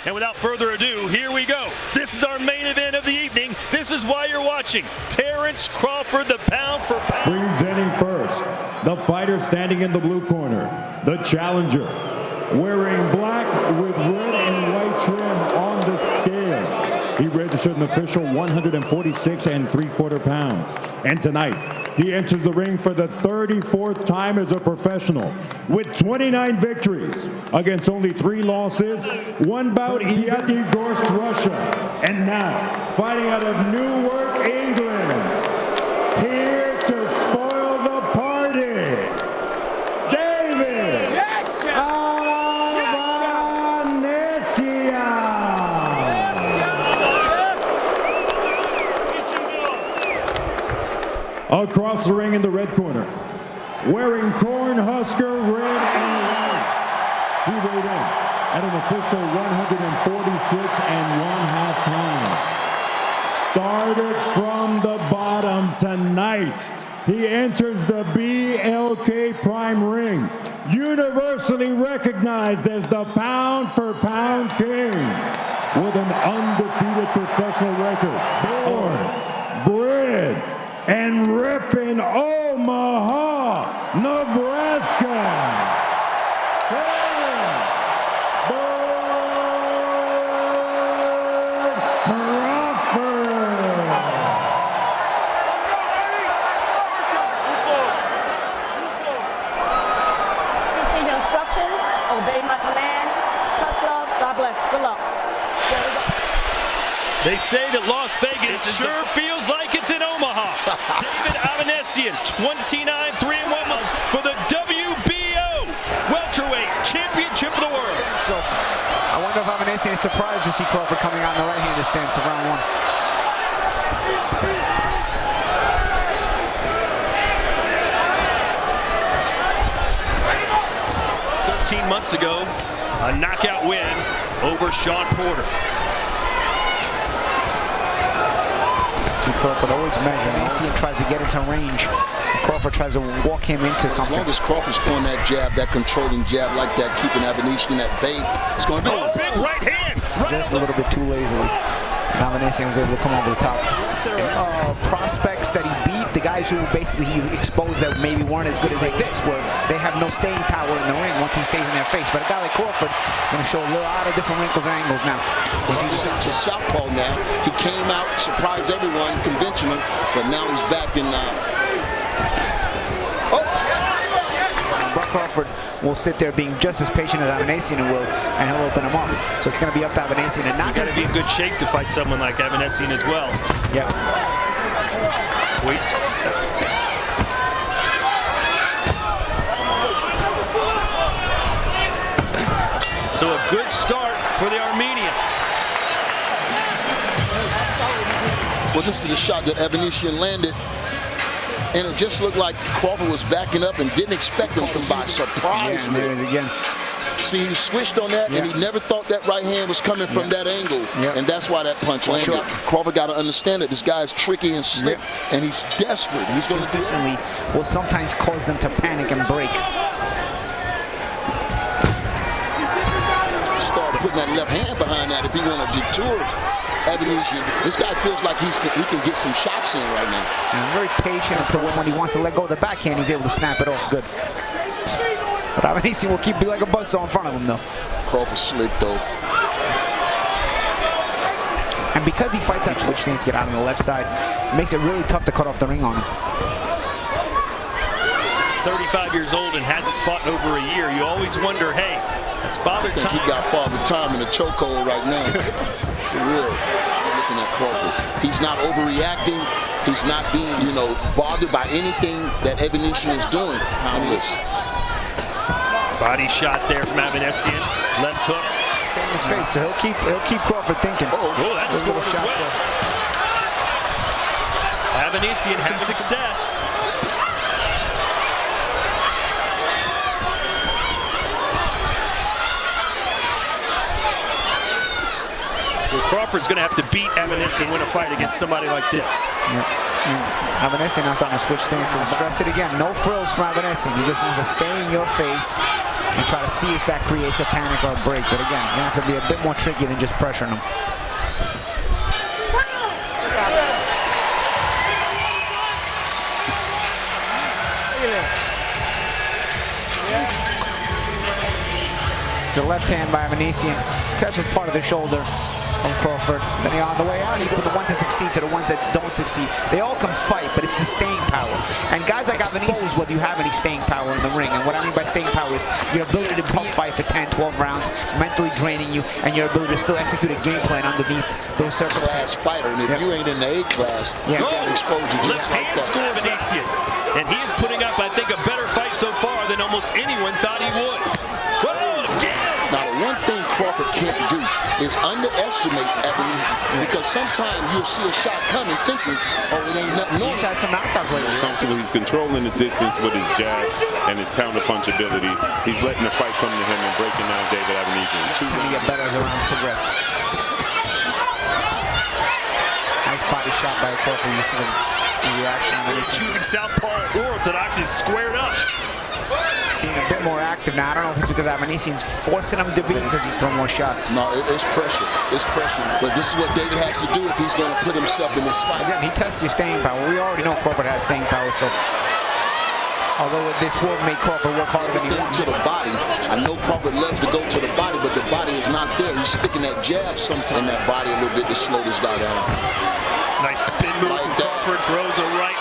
And without further ado, here we go. This is our main event of the evening. This is why you're watching. Terence Crawford, the pound for pound. Presenting first, the fighter standing in the blue corner, the challenger, wearing black with red and white trim on the scale. He registered an official 146 3/4 pounds. And tonight, he enters the ring for the 34th time as a professional with 29 victories against only 3 losses, 1 bout Yatigorsk, Russia, and now fighting out of Newark, England. Here to spoil the party, David Avanesyan. Across the ring in the red corner, wearing Cornhusker red and white, he weighed in at an official 146 1/2 pounds. Started from the bottom tonight. He enters the BLK Prime ring, universally recognized as the pound-for-pound king, with an undefeated professional record. Born, bred, and ripping Omaha, Nebraska. Crawford. Receive the instructions, obey my commands, touch glove, God bless, good luck. There we go. They say that Las Vegas sure feels like it's in Omaha. David Avanesyan, 29-3-1 for the WBO welterweight championship of the world. So I wonder if Avanesyan is surprised to see Crawford coming out in the right-handed stance of round 1. 13 months ago, a knockout win over Sean Porter. Crawford always measuring. Avanesyan tries to get into range. Crawford tries to walk him into something. As long as Crawford's throwing that jab, that controlling jab like that, keeping Avanesyan at bay, it's going to be big right hand. Just a little bit too lazily. And Avanesyan was able to come over the top. Prospects that he beat, the guys who basically he exposed that maybe weren't as good as like this, where they have no staying power in the ring once he stays in their face. But a guy like Crawford is going to show a lot of different wrinkles and angles now. He's to southpaw now. He came out, surprised everyone, conventional, but now he's back in. Crawford will sit there being just as patient as Avanesyan will, and he'll open him up. So it's going to be up to Avanesyan and not. You got to be in good shape to fight someone like Avanesyan as well. Yeah. Wait. So a good start for the Armenian. Well, this is the shot that Avanesyan landed. And it just looked like Crawford was backing up and didn't expect him to come by. Surprise me. There it is again. See, he switched on that, and he never thought that right hand was coming from that angle. And that's why that punch landed. Sure. Crawford got to understand that this guy's tricky and slick, and he's desperate. He's going to consistently will sometimes cause them to panic and break. Start putting that left hand behind that if he want to detour Avanesyan. This guy feels like he can get some shots in right now. And very patient as to when he wants to let go of the backhand, he's able to snap it off good. But Avanesyan will be like a buzzsaw in front of him, though. Crawford slick, though. And because he fights out switch stance, get out on the left side, it makes it really tough to cut off the ring on him. 35 years old and hasn't fought in over a year. You always wonder, hey, has Father Time? He got Father Time in the chokehold right now. For real. Looking at Crawford. He's not overreacting. He's not being, bothered by anything that Avanesyan is doing. Body shot there from Avanesyan. Left hook. In his face, so he'll keep Crawford thinking. Oh, that's good as well. Avanesyan having success. Crawford's going to have to beat Avanesyan to win a fight against somebody like this. Avanesyan now starting to switch stances. Stress it again. No frills from Avanesyan. He just wants to stay in your face and try to see if that creates a panic or a break. But again, you have to be a bit more tricky than just pressuring him. The left hand by Avanesyan catches part of the shoulder from Crawford. Then on the way out, he put the ones that succeed to the ones that don't succeed. They all can fight, but it's the staying power. And guys like Avanesyan, whether you have any staying power in the ring, and what I mean by staying power is your ability to tough fight for 10, 12 rounds, mentally draining you, and your ability to still execute a game plan underneath those circumstances. Class fighter, and if you ain't in the A class, you get exposed to Left just like hand school of Avanesyan. And he is putting up, I think, a better fight so far than almost anyone thought he would. Now, the one thing Crawford can't do is underestimate Avanesyan, because sometimes you'll see a shot coming thinking, oh, it ain't nothing. He's had some knockouts lately. Comfortable. He's controlling the distance with his jab and his counter-punch ability. He's letting the fight come to him and breaking down David Avanesyan. He's going to get better as the rounds progress. Nice body shot by Crawford. You see the reaction. He's choosing southpaw or orthodox. He's squared up. Being a bit more active now. I don't know if it's because Avanesyan's forcing him to be, because he's throwing more shots. No, it's pressure. It's pressure. But this is what David has to do if he's going to put himself in this fight. Again, he tests your staying power. We already know Crawford has staying power, so although this will make Crawford work harder than he wants to the body. I know Crawford loves to go to the body, but the body is not there. He's sticking that jab sometime in that body a little bit to slow this guy down. Nice spin move from Crawford. Throws a right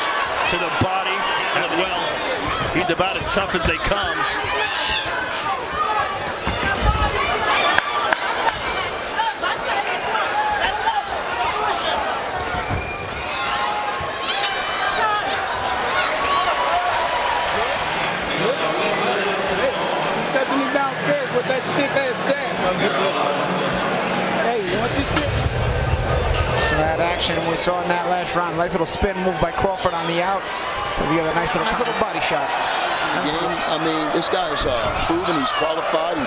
to the body. And well, he's about as tough as they come. Touching me downstairs with that stiff-ass jab. Hey, once you slip. So that action we saw in that last round. Nice little spin move by Crawford on the out. We have a nice little body shot. I mean, this guy's proven he's qualified.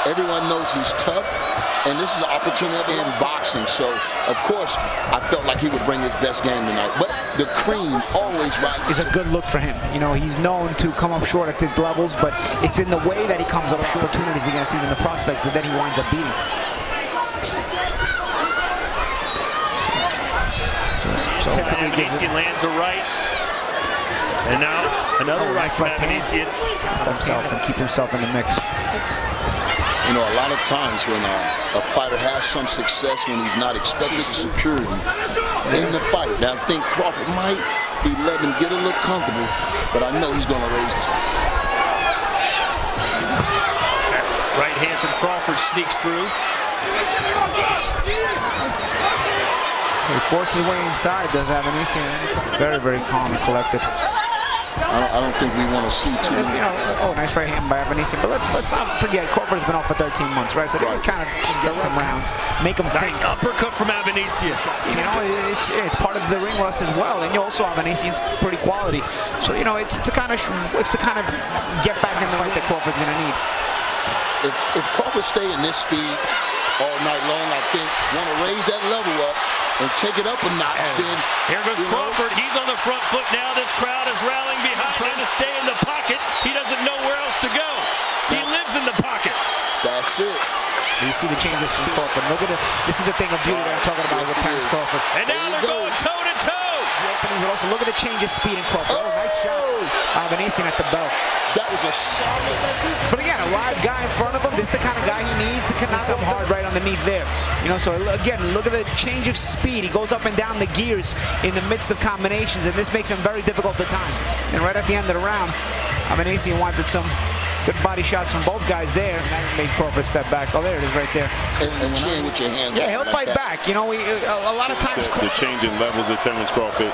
Everyone knows he's tough, and this is an opportunity in boxing. So, of course, I felt like he would bring his best game tonight. But the cream always rises. It's a good look for him. You know, he's known to come up short at his levels, but it's in the way that he comes up short opportunities against even the prospects that then he winds up beating. Avanesyan lands a right. And now another right from Avanesyan. Himself and keep himself in the mix. You know, a lot of times when a fighter has some success when he's not expected security in the fight. Now, I think Crawford might be letting him get a little comfortable, but I know he's going to raise his hand. Right hand from Crawford sneaks through. He forces his way inside, does Avanesyan. Very, very calm and collected. I don't think we want to see too many. You know, nice right hand by Avanesyan. But let's not forget, Crawford's been off for 13 months, right? So this is kind of get some rounds, make him nice think. Uppercut from Avanesyan. You know, it's part of the ring rust as well, and you also Avanesyan's pretty quality. So you know, it's to kind of get back in the fight that Crawford's going to need. If Crawford stay in this speed all night long, I think want to raise that level up and take it up a notch. Then here goes Crawford. He's on the front foot now. This crowd is rallying behind, trying to stay in the pocket. He doesn't know where else to go. He lives in the pocket. That's it. You see the changes from Crawford. Look at it. This is the thing of beauty that I'm talking about with Terence Crawford. And now they're going toe to toe. But also look at the change of speed in Crawford. Oh, nice shots. Avanesyan at the belt. That was a solid. But again, a live guy in front of him. This is the kind of guy he needs to knock him hard right underneath there. You know, so again, look at the change of speed. He goes up and down the gears in the midst of combinations, and this makes him very difficult to time. And right at the end of the round, Avanesyan wanted some good body shots from both guys there, and that made Crawford step back. Oh, there it is right there. And chin with your hand. Yeah, he'll fight back. You know, a lot of times. The change in levels of Terence Crawford,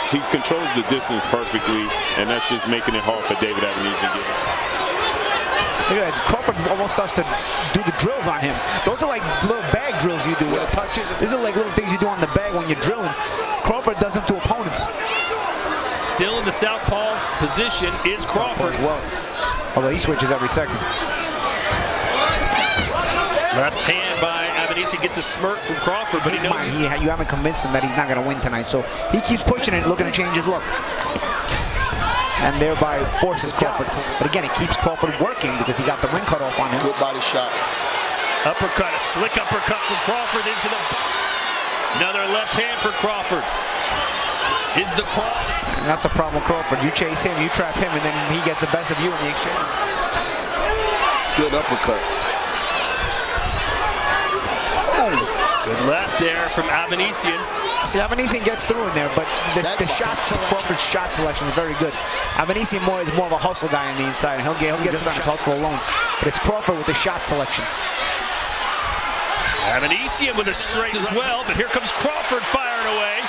he controls the distance perfectly, and that's just making it hard for David Avanesyan. Look at that. Crawford almost starts to do the drills on him. Those are like little bag drills you do with touches. These are like little things you do on the bag when you're drilling. Crawford does them to opponents. Still in the southpaw position is Crawford. Well, although he switches every second. Left hand by Avanesyan. Avanesyan gets a smirk from Crawford, but he knows you haven't convinced him that he's not going to win tonight. So he keeps pushing it, looking to change his look. And thereby forces Crawford. But again, it keeps Crawford working because he got the ring cut off on him. Good body shot. Uppercut, a slick uppercut from Crawford into the... Another left hand for Crawford. Is the problem. And that's the problem with Crawford. You chase him, you trap him, and then he gets the best of you in the exchange. Good uppercut. Good left there from Avanesyan. See, Avanesyan gets through in there, but the shots, Crawford's shot selection is very good. Avanesyan is more of a hustle guy on the inside, and he'll get some shots hustle alone. But it's Crawford with the shot selection. Avanesyan with a straight as well, but here comes Crawford firing away.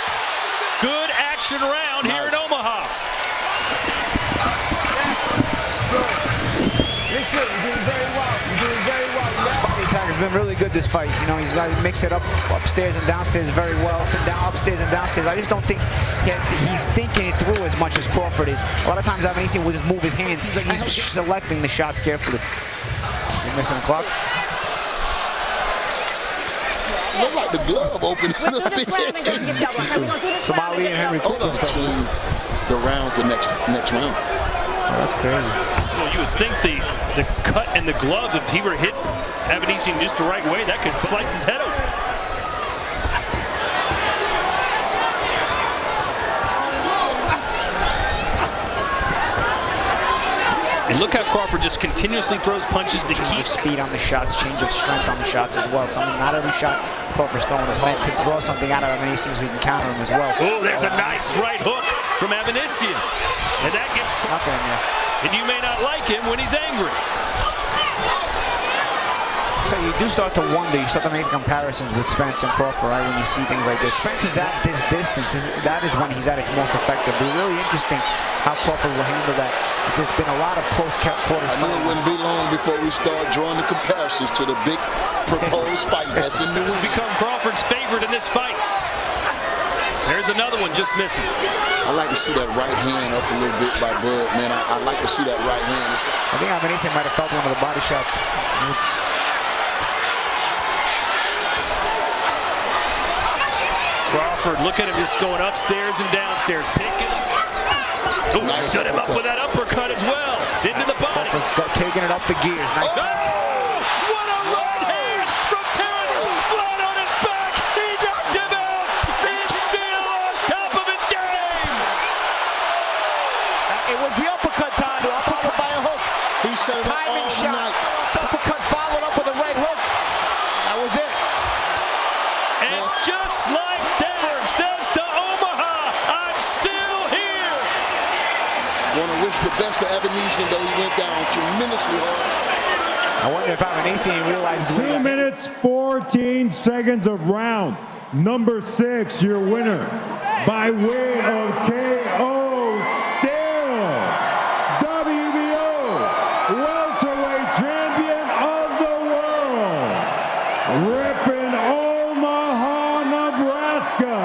Good action round here in Omaha. You're doing very well. You're doing very well. Body attack has been really good this fight. You know, he's got to mix it up upstairs and downstairs very well. Up and down, upstairs and downstairs. I just don't think he's thinking it through as much as Crawford is. A lot of times Avanesyan will just move his hands. Seems like he's selecting the shots carefully. He's missing the clock. Look like the glove opened. Somali and Henry Cooper. Between the rounds, the next round. Oh, that's crazy. Well, you would think the cut and the gloves, if he were to hit Avanesyan just the right way, that could slice his head open. And look how Crawford just continuously throws punches to keep speed on the shots, change of strength on the shots as well. Not every shot Crawford's throwing is meant to draw something out of Avanesyan so we can counter him as well. Oh, there's a nice right hook from Avanesyan. And that gives nothing in there. And you may not like him when he's angry. You do start to wonder, you start to make comparisons with Spence and Crawford, right, when you see things like this. Spence is at this distance, that is when he's at its most effective. It'll be really interesting how Crawford will handle that. There's been a lot of close quarters. I knew it wouldn't be long before we start drawing the comparisons to the big proposed fight that's in New England. Become Crawford's favorite in this fight. There's another one, just misses. I like to see that right hand up a little bit by Bud, man. I like to see that right hand. I think Avanesyan might have felt one of the body shots. Crawford, look at him just going upstairs and downstairs, picking. Oh, nice. Stood him up with that uppercut as well. Into the body. Taking it up the gears. Nice. Oh, what a right hand from Terence. Flat on his back. He knocked him out. He's still on top of his game. It was the uppercut time. Followed by a hook. He set it up all night. Uppercut followed up with a right hook. That was it. And just like that, says to Omaha, I'm still here. Want to wish the best for Avanesyan, though he went down tremendously hard. I wonder if Avanesyan realizes 2 minutes, 14 seconds of round number 6. Your winner by way of KO, still WBO welterweight champion of the world, repping Omaha, Nebraska,